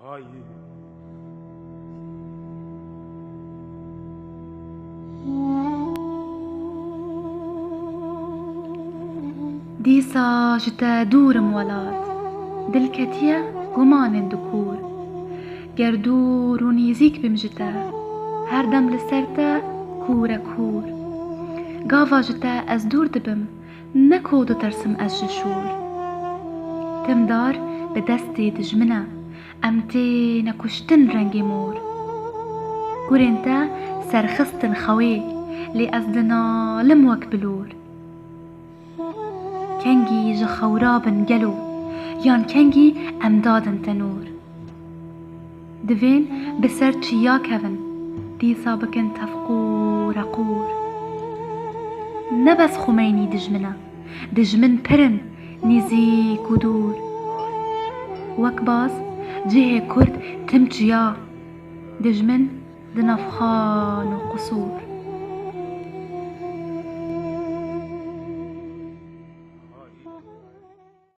هایی دیسا جتا دورم ولات دلکتیه گمان دکور گردور و نیزیک بم جتا هر دم لسرتا کورا کور گاوا جتا از دور دبم نکود و ترسم از جشور تمدار به دستی دجمنه امتی نکشتن رنگی مور گورنتا سرخستن خوی لی از دنا لموک بلور کنگی جخورابن گلو یان کنگی امدادن تنور دوین بسر چیا کون دیسا بکن تفقور قور نبس خمینی دجمن پرن نزیک و دور وک باز جه کرد تم چیا دجمن دنفخان و قصور